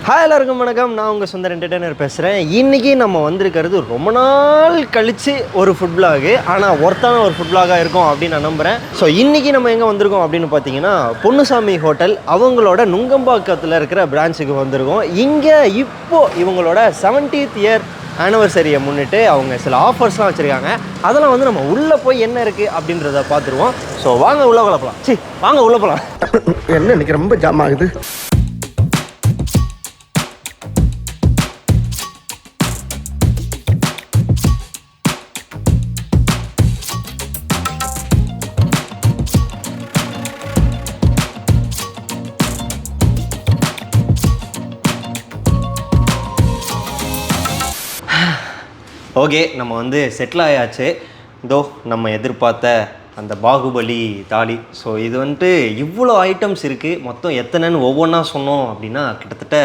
Hi எல்லாருக்கும் வணக்கம். நான் உங்கள் சுந்தர் என்டர்டெய்னர் பேசுகிறேன். இன்றைக்கி நம்ம வந்திருக்கிறது ரொம்ப நாள் கழித்து ஒரு ஃபுட் பிளாகு, ஆனால் ஒர்த்தான ஒரு ஃபுட் பிளாகாக இருக்கும் அப்படின்னு நான் நம்புகிறேன். ஸோ இன்றைக்கி நம்ம எங்கே வந்திருக்கோம் அப்படின்னு பார்த்தீங்கன்னா, பொன்னுசாமி ஹோட்டல் அவங்களோட நுங்கம்பாக்கத்தில் இருக்கிற பிரான்ச்சுக்கு வந்திருக்கோம். இங்கே இப்போது இவங்களோட 70th இயர் ஆனிவர்சரியை முன்னிட்டு அவங்க சில ஆஃபர்ஸ்லாம் வச்சுருக்காங்க. அதெல்லாம் வந்து நம்ம உள்ளே போய் என்ன இருக்குது அப்படின்றத பார்த்துருவோம். ஸோ வாங்க உள்ளே போகலாம். வாங்க உள்ளே போகலாம். என்ன இன்னைக்கு ரொம்ப ஜாம் ஆகுது. ஓகே, நம்ம வந்து செட்டில் ஆயாச்சு. இதோ நம்ம எதிர்பார்த்த அந்த பாகுபலி தாலி. ஸோ இது வந்துட்டு இவ்வளோ ஐட்டம்ஸ் இருக்குது. மொத்தம் எத்தனைன்னு ஒவ்வொன்றா சொன்னோம் அப்படின்னா கிட்டத்தட்ட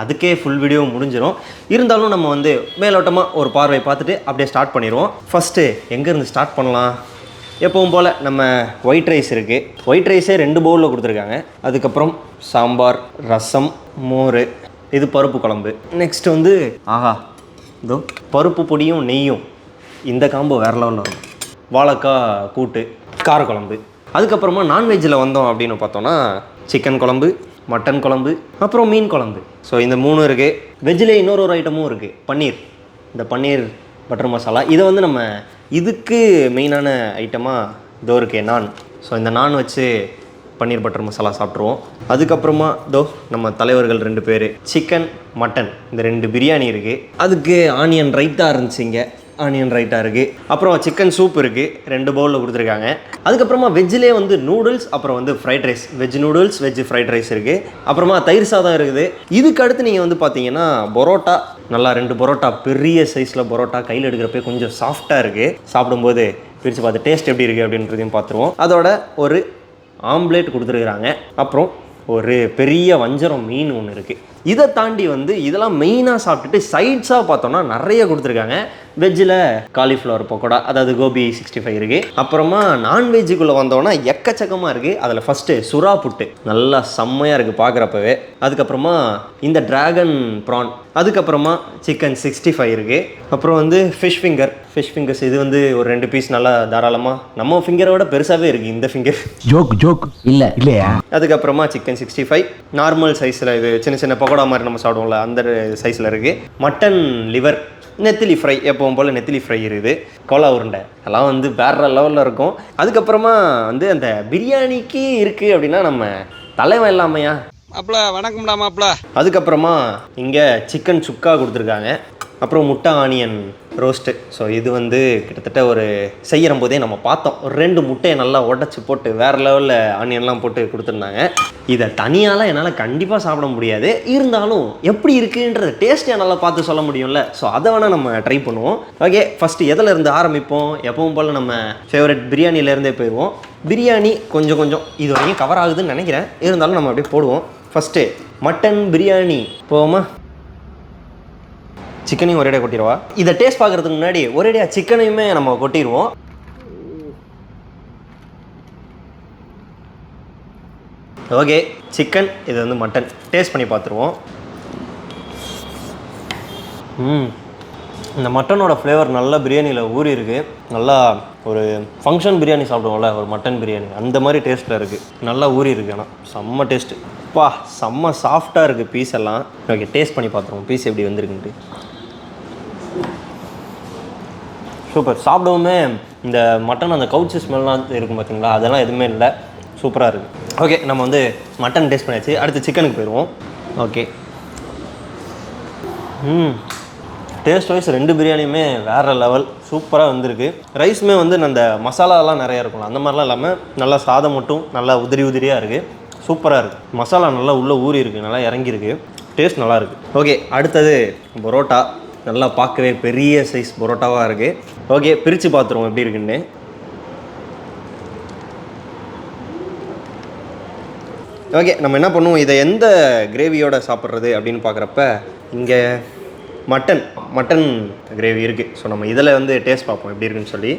அதுக்கே ஃபுல் வீடியோ முடிஞ்சிடும். இருந்தாலும் நம்ம வந்து மேலோட்டமாக ஒரு பார்வை பார்த்துட்டு அப்படியே ஸ்டார்ட் பண்ணிடுவோம். ஃபஸ்ட்டு எங்கேருந்து ஸ்டார்ட் பண்ணலாம்? எப்பவும் போல் நம்ம ஒயிட் ரைஸ் இருக்குது. ஒயிட் ரைஸே 2 பவுலில் கொடுத்துருக்காங்க. அதுக்கப்புறம் சாம்பார், ரசம், மோர், இது பருப்பு குழம்பு. நெக்ஸ்ட் வந்து இதோ பருப்பு பொடியும் நெய்யும், இந்த காம்போ வேறு லெவலில் இருக்கும். வாழைக்காய் கூட்டு, காரக்குழம்பு. அதுக்கப்புறமா நான்வெஜ்ஜில் வந்தோம் அப்படின்னு பார்த்தோன்னா சிக்கன் குழம்பு, மட்டன் குழம்பு, அப்புறம் மீன் குழம்பு. ஸோ இந்த 3 இருக்குது. வெஜ்ஜில் இன்னொரு ஐட்டமும் இருக்குது, பன்னீர். இந்த பன்னீர் பட்டர் மசாலா, இதை வந்து நம்ம இதுக்கு மெயினான ஐட்டமாக இதோ இருக்கே நான். ஸோ இந்த நான் வச்சு பன்னீர் பட்டர் மசாலா சாப்பிட்ருவோம். அதுக்கப்புறமா நம்ம தலைவர்கள் 2 பேர், சிக்கன் மட்டன், இந்த 2 பிரியாணி இருக்குது. அதுக்கு ஆனியன் ரைத்தா இருந்துச்சுங்க, ஆனியன் ரைத்தா இருக்குது. அப்புறம் சிக்கன் சூப் இருக்குது, 2 பவுலில் கொடுத்துருக்காங்க. அதுக்கப்புறமா வெஜ்ஜிலே வந்து நூடுல்ஸ், அப்புறம் வந்து fried rice, veg noodles, veg fried rice இருக்குது. அப்புறமா தயிர் சாதம் இருக்குது. இதுக்கு அடுத்து நீங்கள் வந்து பார்த்தீங்கன்னா பரோட்டா, நல்லா 2 பரோட்டா, பெரிய சைஸில் பரோட்டா, கையில் எடுக்கிறப்பே கொஞ்சம் சாஃப்டாக இருக்குது. சாப்பிடும்போது பிரித்து பார்த்து டேஸ்ட் எப்படி இருக்குது அப்படின்றதையும் பார்த்துருவோம். அதோட ஒரு ஆம்லேட் கொடுத்துருக்குறாங்க. அப்புறம் ஒரு பெரிய வஞ்சரம் மீன் ஒன்று இருக்குது. இதை தாண்டி வந்து இதெல்லாம் மெயினாக சாப்பிட்டுட்டு சைட்ஸாக பார்த்தோன்னா நிறைய கொடுத்துருக்காங்க. வெஜ்ஜில் காலிஃப்ளவர் பக்கோடா, அதாவது கோபி 65 இருக்குது. அப்புறமா நான்வெஜ்ஜுக்குள்ளே வந்தோன்னா எக்கச்சக்கமாக இருக்குது. அதில் ஃபஸ்ட்டு சுறா புட்டு நல்லா செம்மையாக இருக்குது பார்க்குறப்பவே. அதுக்கப்புறமா இந்த டிராகன் ப்ரான், அதுக்கப்புறமா சிக்கன் 65 இருக்குது. அப்புறம் வந்து ஃபிஷ் ஃபிங்கர்ஸ், இது வந்து ஒரு 2 பீஸ் நல்லா தாராளமாக, நம்ம ஃபிங்கரோட பெருசாகவே இருக்குது இந்த ஃபிங்கர். ஜோக் இல்லையா. அதுக்கப்புறமா சிக்கன் 65 நார்மல் சைஸில், இது சின்ன சின்ன பக்கோடா மாதிரி நம்ம சாப்பிடுவோம்ல அந்த சைஸில் இருக்குது. மட்டன் லிவர், நெத்திலி ஃப்ரை, எப்பவும் போல் நெத்திலி ஃப்ரை இருக்குது. கோலா உருண்டை, அதெல்லாம் வந்து வேறு லெவலில் இருக்கும். அதுக்கப்புறமா வந்து அந்த பிரியாணிக்கு இருக்குது அப்படின்னா நம்ம தலைவன் இல்லாமையா மாப்ள. வணக்கம்டா மாப்ள. அதுக்கப்புறமா இங்கே சிக்கன் சுக்கா கொடுத்துருக்காங்க. அப்புறம் முட்டை ஆனியன் ரோஸ்ட்டு. ஸோ இது வந்து கிட்டத்தட்ட ஒரு செய்கிற போதே நம்ம பார்த்தோம், ஒரு 2 முட்டையை நல்லா உடச்சி போட்டு வேறு லெவலில் ஆனியன்லாம் போட்டு கொடுத்துருந்தாங்க. இதை தனியாலாம் என்னால் கண்டிப்பாக சாப்பிட முடியாது. இருந்தாலும் எப்படி இருக்குன்ற டேஸ்ட் என்னால் பார்த்து சொல்ல முடியும்ல. ஸோ அதை வேணால் நம்ம ட்ரை பண்ணுவோம். ஓகே, ஃபஸ்ட்டு எதில் இருந்து ஆரம்பிப்போம்? எப்பவும் போல் நம்ம ஃபேவரட் பிரியாணியிலேருந்தே போயிடுவோம். பிரியாணி கொஞ்சம் இது வரைக்கும் கவர் ஆகுதுன்னு நினைக்கிறேன். இருந்தாலும் நம்ம அப்படியே போடுவோம். ஃபஸ்ட்டு மட்டன் பிரியாணி போவோமா? சிக்கனையும் ஒரேடியாக கொட்டிடுவா. இதை டேஸ்ட் பார்க்குறதுக்கு முன்னாடி ஒரேடியாக சிக்கனையுமே நம்ம கொட்டிடுவோம். ஓகே, சிக்கன், இது வந்து மட்டன். டேஸ்ட் பண்ணி பார்த்துருவோம். இந்த மட்டனோட ஃப்ளேவர் நல்லா பிரியாணியில் ஊறி இருக்குது. நல்லா ஒரு ஃபங்க்ஷன் பிரியாணி சாப்பிடுவோம்ல, ஒரு மட்டன் பிரியாணி அந்த மாதிரி டேஸ்ட்டில் இருக்குது. நல்லா ஊறி இருக்குது. ஆனால் செம்ம டேஸ்ட்டு. செம்ம சாஃப்டாக இருக்குது பீஸ் எல்லாம். ஓகே, டேஸ்ட் பண்ணி பார்த்துருவோம் பீஸ் எப்படி வந்திருக்குன்ட்டு. சூப்பர். சாப்பிடவுமே இந்த மட்டன் அந்த கவுச்சி ஸ்மெல்லாம் இருக்கும் பார்த்தீங்களா, அதெல்லாம் எதுவுமே இல்லை. சூப்பராக இருக்குது. ஓகே, நம்ம வந்து மட்டன் டேஸ்ட் பண்ணியாச்சு. அடுத்து சிக்கனுக்கு போயிடுவோம். ஓகே, டேஸ்ட் வைஸ் 2 பிரியாணியுமே வேறு லெவல், சூப்பராக வந்திருக்கு. ரைஸுமே வந்து அந்த மசாலாலாம் நிறையா இருக்கும்ல, அந்த மாதிரிலாம் இல்லாமல் நல்லா சாதம் மட்டும் நல்லா உதிரியாக இருக்குது. சூப்பராக இருக்குது. மசாலா நல்லா உள்ளே ஊறி இருக்குது, நல்லா இறங்கியிருக்கு. டேஸ்ட் நல்லா இருக்குது. ஓகே, அடுத்தது பரோட்டா. நல்லா பார்க்கவே பெரிய சைஸ் பரோட்டாவாக இருக்குது. ஓகே, பிரித்து பார்த்துருவோம் எப்படி இருக்குன்னு. ஓகே, நம்ம என்ன பண்ணுவோம், இதை எந்த கிரேவியோடு சாப்பிட்றது அப்படின்னு பார்க்குறப்ப இங்கே மட்டன் கிரேவி இருக்குது. ஸோ நம்ம இதில் வந்து டேஸ்ட் பார்ப்போம் எப்படி இருக்குன்னு சொல்லி.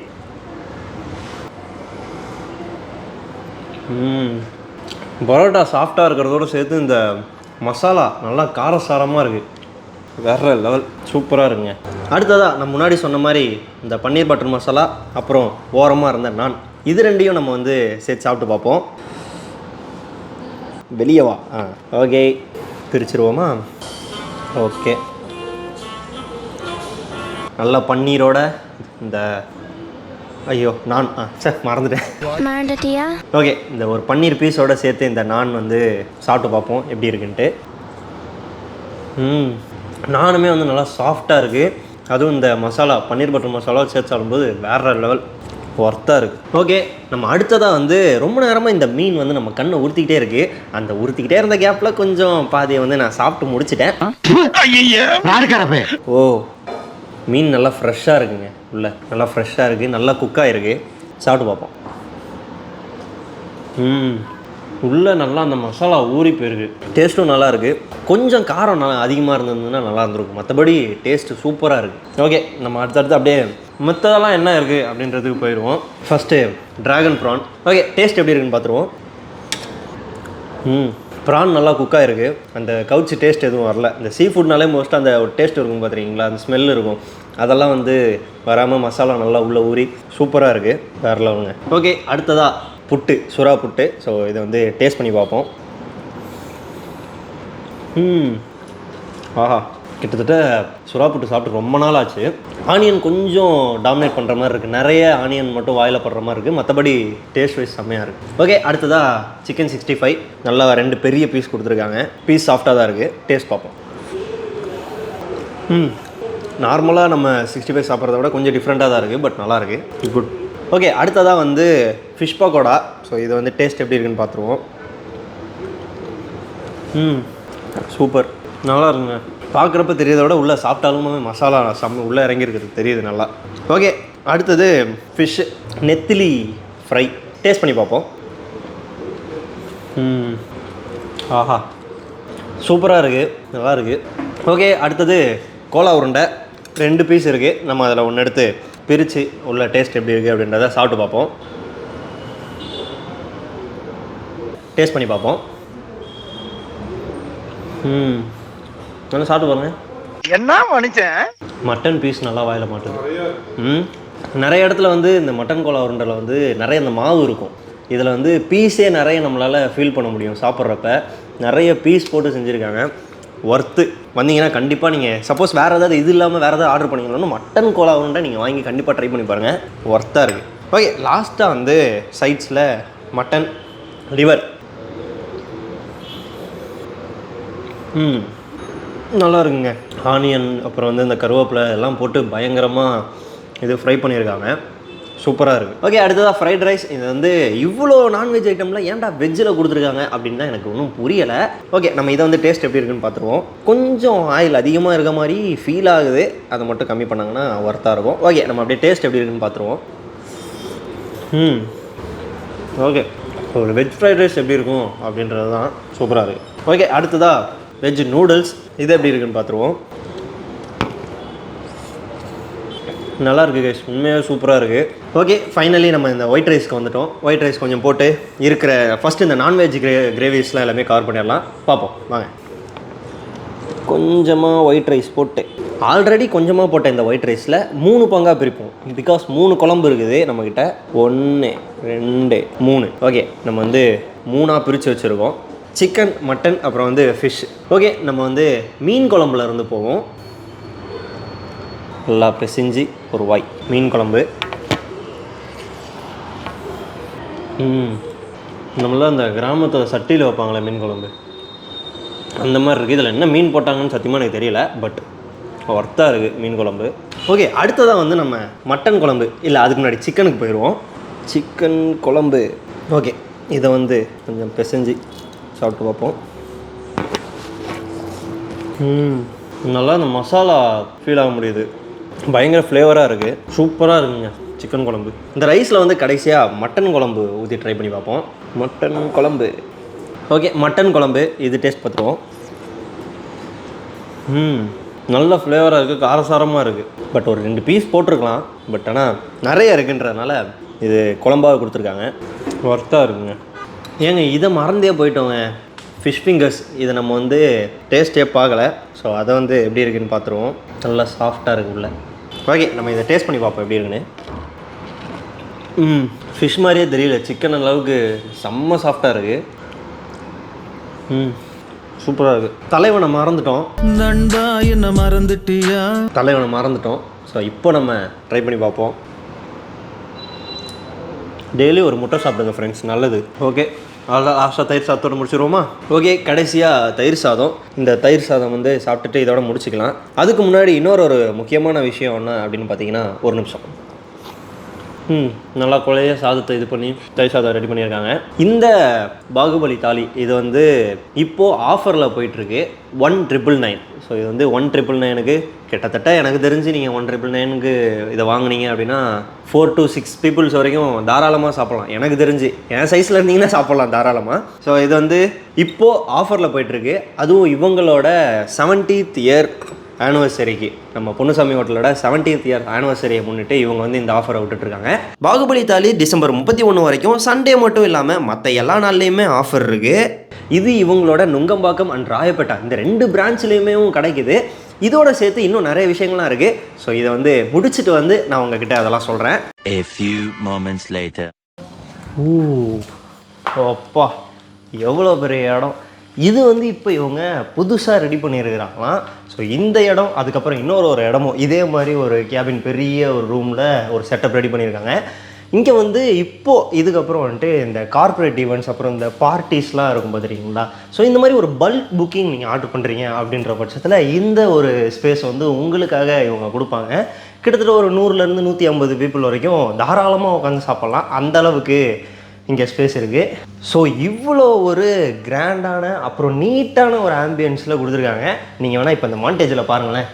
பரோட்டா சாஃப்டாக இருக்கிறதோடு சேர்த்து இந்த மசாலா நல்லா காரசாரமாக இருக்குது, வேற லெவல், சூப்பராக இருக்குங்க. அடுத்ததாக நம்ம முன்னாடி சொன்ன மாதிரி இந்த பன்னீர் பட்டர் மசாலா அப்புறம் ஓரமாக இருந்த நான், இது ரெண்டையும் நம்ம வந்து சேர்த்து சாப்பிட்டு பார்ப்போம். வெளியே வா. ஓகே, பிரிச்சிருவோமா? ஓகே, நல்லா பன்னீரோட இந்த ஐயோ நான் மறந்துட்டேன். ஓகே, இந்த ஒரு பன்னீர் பீஸோட சேர்த்து இந்த நான் வந்து சாப்பிட்டு பார்ப்போம் எப்படி இருக்குன்ட்டு. நானுமே வந்து நல்லா சாஃப்டாக இருக்குது. அதுவும் இந்த மசாலா பன்னீர் பட்டர் மசாலா சேர்த்து சாப்பிடும்போது வேறு லெவல் ஒர்த்தாக இருக்குது. ஓகே, நம்ம அடுத்ததாக வந்து ரொம்ப நேரமாக இந்த மீன் வந்து நம்ம கண்ணை உறுத்திக்கிட்டே இருக்குது. அந்த உறுத்திக்கிட்டே இருந்த கேப்பில் கொஞ்சம் பாதியை வந்து நான் சாப்பிட்டு முடிச்சிட்டேன். ஓ, மீன் நல்லா ஃப்ரெஷ்ஷாக இருக்குங்க, உள்ள நல்லா ஃப்ரெஷ்ஷாக இருக்குது, நல்லா குக்காக இருக்குது. சாப்பிட்டு பார்ப்போம். உள்ளே நல்லா அந்த மசாலா ஊறி போயிருக்கு, டேஸ்ட்டும் நல்லா இருக்குது. கொஞ்சம் காரம் நல்லா அதிகமாக இருந்ததுன்னா நல்லா இருந்திருக்கும், மற்றபடி டேஸ்ட்டு சூப்பராக இருக்குது. ஓகே, நம்ம அடுத்தடுத்து அப்படியே மற்றதெல்லாம் என்ன இருக்குது அப்படின்றதுக்கு போயிடுவோம். First dragon prawn. Okay, taste எப்படி இருக்குன்னு பார்த்துருவோம். ப்ரான் நல்லா குக்காக இருக்குது, அந்த கவுச்சி டேஸ்ட் எதுவும் வரல. இந்த சீ ஃபுட்னாலே மோஸ்ட்டாக அந்த ஒரு டேஸ்ட் இருக்கும் பார்த்துருக்கீங்களா, அந்த ஸ்மெல் இருக்கும், அதெல்லாம் வந்து வராமல் மசாலா நல்லா உள்ளே ஊறி சூப்பராக இருக்குது, வேறு லெவலுங்க. ஓகே, அடுத்ததாக புட்டு, சுறா புட்டு. ஸோ இதை வந்து டேஸ்ட் பண்ணி பார்ப்போம். ஆஹா, கிட்டத்தட்ட சுறா புட்டு சாப்பிட்டு ரொம்ப நாள் ஆச்சு. ஆனியன் கொஞ்சம் டாமினேட் பண்ணுற மாதிரி இருக்குது, நிறைய ஆனியன் மட்டும் வாயில் படுற மாதிரி இருக்குது, மற்றபடி டேஸ்ட் வைஸ் செம்மையாக இருக்குது. ஓகே, அடுத்ததாக சிக்கன் 65. நல்லா 2 பெரிய பீஸ் கொடுத்துருக்காங்க, பீஸ் சாஃப்டாக தான் இருக்குது. டேஸ்ட் பார்ப்போம். நார்மலாக நம்ம 65 சாப்பிட்றத விட கொஞ்சம் டிஃப்ரெண்ட்டாக தான் இருக்குது, பட் நல்லாயிருக்கு, குட். ஓகே, அடுத்ததாக வந்து ஃபிஷ் பக்கோடா. ஸோ இது வந்து டேஸ்ட் எப்படி இருக்குன்னு பார்த்துருவோம். சூப்பர், நல்லா இருக்குங்க. பார்க்குறப்ப தெரியுறத விட உள்ளே சாப்பிட்டாலுமே மசாலா உள்ளே இறங்கியிருக்கிறது தெரியுது நல்லா. ஓகே, அடுத்தது ஃபிஷ்ஷு நெத்திலி ஃப்ரை. டேஸ்ட் பண்ணி பார்ப்போம். ஆஹா, சூப்பராக இருக்குது, நல்லா இருக்குது. ஓகே, அடுத்தது கோலா உருண்டை. 2 பீஸ் இருக்குது, நம்ம அதில் ஒன்று எடுத்து பிரித்து உள்ள டேஸ்ட் எப்படி இருக்குது அப்படின்றத சாப்பிட்டு பார்ப்போம். டேஸ்ட் பண்ணி பார்ப்போம். நல்லா சாப்பிட்டு பாருங்க. என்ன மனுஷன், மட்டன் பீஸ் நல்லா வாயில் மாட்டுது. நிறைய இடத்துல வந்து இந்த மட்டன் கோலா உருண்டையில் வந்து நிறைய இந்த மாவு இருக்கும், இதில் வந்து பீஸே நிறைய நம்மளால் ஃபீல் பண்ண முடியும் சாப்பிட்றப்ப. நிறைய பீஸ் போட்டு செஞ்சுருக்காங்க, ஒர்த்து. வந்தீங்கன்னா கண்டிப்பாக நீங்கள் சப்போஸ் வேறு ஏதாவது இது இல்லாமல் வேறு ஏதாவது ஆர்டர் பண்ணிங்கனாலும் மட்டன் கோலா உருண்டை நீங்கள் வாங்கி கண்டிப்பாக ட்ரை பண்ணி பாருங்கள், ஒர்த்தாக இருக்குது. ஓகே, லாஸ்ட்டாக வந்து சைட்ஸில் மட்டன் லிவர். நல்லா இருக்குங்க. ஆனியன் அப்புறம் வந்து இந்த கருவேப்பிலை எல்லாம் போட்டு பயங்கரமாக இது ஃப்ரை பண்ணியிருக்காங்க, சூப்பராக இருக்குது. ஓகே, அடுத்ததாக ஃப்ரைட் ரைஸ். இது வந்து இவ்வளோ நான்வெஜ் ஐட்டம்லாம் ஏன்டா வெஜ்ஜில் கொடுத்துருக்காங்க அப்படின்னு தான் எனக்கு ஒன்றும் புரியலை. ஓகே, நம்ம இதை வந்து டேஸ்ட் எப்படி இருக்குன்னு பார்த்துருவோம். கொஞ்சம் ஆயில் அதிகமாக இருக்க மாதிரி ஃபீல் ஆகுது, அதை மட்டும் கம்மி பண்ணாங்கன்னா ஒர்த்தாக இருக்கும். ஓகே, நம்ம அப்படியே டேஸ்ட் எப்படி இருக்குன்னு பார்த்துருவோம். ஓகே, ஒரு வெஜ் ஃப்ரைட் ரைஸ் எப்படி இருக்கும் அப்படின்றது தான் சூப்பராக இருக்குது. ஓகே, அடுத்ததாக வெஜ் நூடுல்ஸ். இது எப்படி இருக்குன்னு பார்த்துருவோம். நல்லா இருக்குது கைஸ், உண்மையாக சூப்பராக இருக்குது. ஓகே, ஃபைனலி நம்ம இந்த ஒயிட் ரைஸ்க்கு வந்துட்டோம். ஒயிட் ரைஸ் கொஞ்சம் போட்டு இருக்கிற ஃபஸ்ட்டு இந்த நான்வெஜ் கிரேவிஸ்லாம் எல்லாமே கவர் பண்ணிடலாம், பார்ப்போம் வாங்க. கொஞ்சமாக ஒயிட் ரைஸ் போட்டு, ஆல்ரெடி கொஞ்சமாக போட்ட இந்த ஒயிட் ரைஸில் 3 பங்காக பிரிப்போம், பிகாஸ் 3 குழம்பு இருக்குது நம்மக்கிட்ட. 1 2 3. ஓகே, நம்ம வந்து 3ஆக பிரித்து வச்சுருக்கோம். சிக்கன், மட்டன், அப்புறம் வந்து ஃபிஷ். ஓகே, நம்ம வந்து மீன் குழம்புல இருந்து போவோம். நல்லா பிசைஞ்சு ஒரு வாய் மீன் குழம்பு. நம்மளாம் அந்த கிராமத்தில் சட்டியில் வைப்பாங்களே மீன் குழம்பு, அந்த மாதிரி இருக்குது. இதில் என்ன மீன் போட்டாங்கன்னு சத்தியமாக எனக்கு தெரியல, பட் ஒர்த்தாக இருக்குது மீன் குழம்பு. ஓகே, அடுத்ததாக வந்து நம்ம மட்டன் குழம்பு, இல்லை அதுக்கு முன்னாடி சிக்கனுக்கு போயிடுவோம். சிக்கன் குழம்பு. ஓகே, இதை வந்து கொஞ்சம் பிசைஞ்சு சாப்பிட்டு பார்ப்போம். நல்லா இந்த மசாலா ஃபீல் ஆக முடியுது, பயங்கர ஃப்ளேவராக இருக்குது, சூப்பராக இருக்குங்க சிக்கன் குழம்பு. இந்த ரைஸில் வந்து கடைசியாக மட்டன் குழம்பு ஊற்றி ட்ரை பண்ணி பார்ப்போம். மட்டன் குழம்பு. ஓகே, மட்டன் குழம்பு இது டேஸ்ட் பார்த்துருவோம். நல்ல ஃப்ளேவராக இருக்குது, காரசாரமாக இருக்குது. பட் ஒரு 2 பீஸ் போட்டிருக்கலாம், பட் ஆனால் நிறைய இருக்குன்றதுனால இது குழம்பாக கொடுத்துருக்காங்க, ஒர்த்தாக இருக்குங்க. ஏங்க இதை மறந்தே போயிட்டோங்க, ஃபிஷ் ஃபிங்கர்ஸ் இதை நம்ம வந்து டேஸ்ட்டே பார்க்கல. ஸோ அதை வந்து எப்படி இருக்குன்னு பார்த்துருவோம். நல்லா சாஃப்டாக இருக்கு உள்ள. ஓகே, நம்ம இதை டேஸ்ட் பண்ணி பார்ப்போம் எப்படி இருக்குன்னு. ஃபிஷ் மாதிரியே தெரியல, சிக்கன் அளவுக்கு செம்ம சாஃப்டாக இருக்குது. சூப்பராக இருக்குது. தலைவனை மறந்துட்டோம். நண்பா என்ன மறந்துட்டியா? தலைவனை மறந்துட்டோம். ஸோ இப்போ நம்ம ட்ரை பண்ணி பார்ப்போம். டெய்லி ஒரு முட்டை சாப்பிடுங்க ஃப்ரெண்ட்ஸ், நல்லது. ஓகே, அவ்வளோ லாஸ்ட்டாக தயிர் சாதத்தோடு முடிச்சிருவோமா? ஓகே, கடைசியாக தயிர் சாதம். இந்த தயிர் சாதம் வந்து சாப்பிட்டுட்டு இதோட முடிச்சுக்கலாம். அதுக்கு முன்னாடி இன்னொரு முக்கியமான விஷயம் என்ன அப்படின்னு பார்த்தீங்கன்னா, ஒரு நிமிஷம். நல்லா கொலைய சாதத்தை இது பண்ணி தயிர் சாதம் ரெடி பண்ணியிருக்காங்க. இந்த பாகுபலி தாலி இது வந்து இப்போது ஆஃபரில் போயிட்டுருக்கு 1999. ஸோ இது வந்து 1999க்கு கிட்டத்தட்ட எனக்கு தெரிஞ்சு நீங்கள் 1999க்கு இதை வாங்கினீங்க அப்படின்னா 4 to 6 பீப்புள்ஸ் வரைக்கும் தாராளமாக சாப்பிட்லாம். எனக்கு தெரிஞ்சு என் சைஸில் இருந்தீங்கன்னா சாப்பிட்லாம் தாராளமாக. ஸோ இது வந்து இப்போது ஆஃபரில் போயிட்டுருக்கு. அதுவும் இவங்களோட 70th இயர் ஆனிவர்சரிக்கு, நம்ம பொன்னுசாமி ஹோட்டலோட 70th இயர் ஆனிவர்சரியை முன்னிட்டு இவங்க வந்து இந்த ஆஃபரை விட்டுட்ருக்காங்க. பாகுபலி தாலி டிசம்பர் 31 வரைக்கும், சண்டே மட்டும் இல்லாமல் மற்ற எல்லா நாள்லேயுமே ஆஃபர் இருக்குது. இது இவங்களோட நுங்கம்பாக்கம் அண்ட் ராயப்பேட்டா இந்த 2 பிரான்ச்லேயுமே கிடைக்குது. இதோட சேர்த்து இன்னும் நிறைய விஷயங்கள்லாம் இருக்குது. ஸோ இதை வந்து முடிச்சுட்டு வந்து நான் உங்ககிட்ட அதெல்லாம் சொல்கிறேன். A few moments later. அப்பா, எவ்வளோ பெரிய இடம் இது! வந்து இப்போ இவங்க புதுசாக ரெடி பண்ணியிருக்கிறாங்களாம். ஸோ இந்த இடம், அதுக்கப்புறம் இன்னொரு இடமும் இதே மாதிரி ஒரு கேபின், பெரிய ஒரு ரூமில் ஒரு செட்டப் ரெடி பண்ணியிருக்காங்க. இங்கே வந்து இப்போது இதுக்கப்புறம் வந்துட்டு இந்த கார்ப்பரேட் ஈவெண்ட்ஸ், அப்புறம் இந்த பார்ட்டிஸ்லாம் இருக்கும் பார்த்துருக்கீங்களா? ஸோ இந்த மாதிரி ஒரு பல்க் புக்கிங் நீங்கள் ஆர்டர் பண்ணுறீங்க அப்படின்ற பட்சத்தில் இந்த ஒரு ஸ்பேஸ் வந்து உங்களுக்காக இவங்க கொடுப்பாங்க. கிட்டத்தட்ட ஒரு 100லேருந்து 150 பீப்புள் வரைக்கும் தாராளமாக உட்காந்து சாப்பிட்லாம். அந்தளவுக்கு இங்கே ஸ்பேஸ் இருக்குது. ஸோ இவ்வளோ ஒரு கிராண்டான அப்புறம் நீட்டான ஒரு ஆம்பியன்ஸில் கொடுத்துருக்காங்க. நீங்கள் வேணால் இப்போ இந்த மாண்டேஜில் பாருங்களேன்.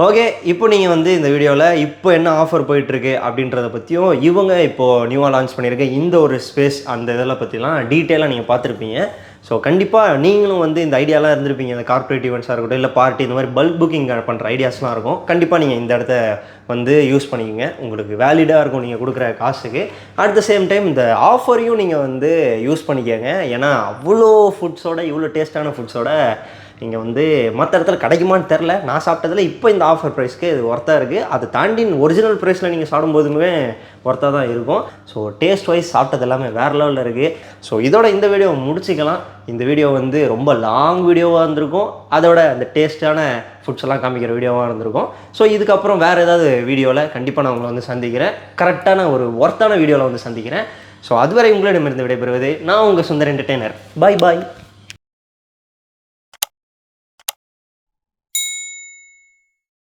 ஓகே, இப்போ நீங்கள் வந்து இந்த வீடியோவில் இப்போ என்ன ஆஃபர் போயிட்டுருக்கு அப்படின்றத பற்றியும், இவங்க இப்போது நியூவாக லான்ச் பண்ணியிருக்க இந்த ஒரு ஸ்பேஸ் அந்த இதெல்லாம் பற்றிலாம் டீட்டெயிலாக நீங்கள் பார்த்துருப்பீங்க. ஸோ கண்டிப்பாக நீங்களும் வந்து இந்த ஐடியாலாம் இருந்திருப்பீங்க. இந்த கார்ப்பரேட் ஈவெண்ட்ஸாக இருக்கட்டும், இல்லை பார்ட்டி, இந்த மாதிரி பல்க் புக்கிங் பண்ணுற ஐடியாஸ்லாம் இருக்கும். கண்டிப்பாக நீங்கள் இந்த இடத்த வந்து யூஸ் பண்ணிக்கோங்க. உங்களுக்கு வேலிடாக இருக்கும் நீங்கள் கொடுக்குற காசுக்கு. அட் த சேம் டைம் இந்த ஆஃபரையும் நீங்கள் வந்து யூஸ் பண்ணிக்கோங்க. ஏன்னா அவ்வளோ ஃபுட்ஸோட, இவ்வளோ டேஸ்ட்டான ஃபுட்ஸோட இங்கே வந்து மற்ற இடத்துல கிடைக்குமான்னு தெரில. நான் சாப்பிட்டதில் இப்போ இந்த ஆஃபர் ப்ரைஸ்க்கு இது ஒர்த்தாக இருக்குது. அதை தாண்டி ஒரிஜினல் ப்ரைஸில் நீங்கள் சாப்பிடும்போதுமே ஒர்த்தாக தான் இருக்கும். ஸோ டேஸ்ட் வைஸ் சாப்பிட்டது எல்லாமே வேறு லெவலில் இருக்குது. ஸோ இதோட இந்த வீடியோ முடிச்சிக்கலாம். இந்த வீடியோ வந்து ரொம்ப லாங் வீடியோவாக இருந்திருக்கும். அதோட அந்த டேஸ்ட்டான ஃபுட்ஸ் எல்லாம் காமிக்கிற வீடியோவாக இருந்திருக்கும். ஸோ இதுக்கப்புறம் வேறு ஏதாவது வீடியோவில் கண்டிப்பாக நான் உங்களை வந்து சந்திக்கிறேன். கரெக்டான ஒரு ஒர்த்தான வீடியோவில் வந்து சந்திக்கிறேன். ஸோ அதுவரை உங்களிடமிருந்து விடைபெறுவது நான் உங்கள் சுந்தர் என்டர்டெய்னர். பாய் பாய்.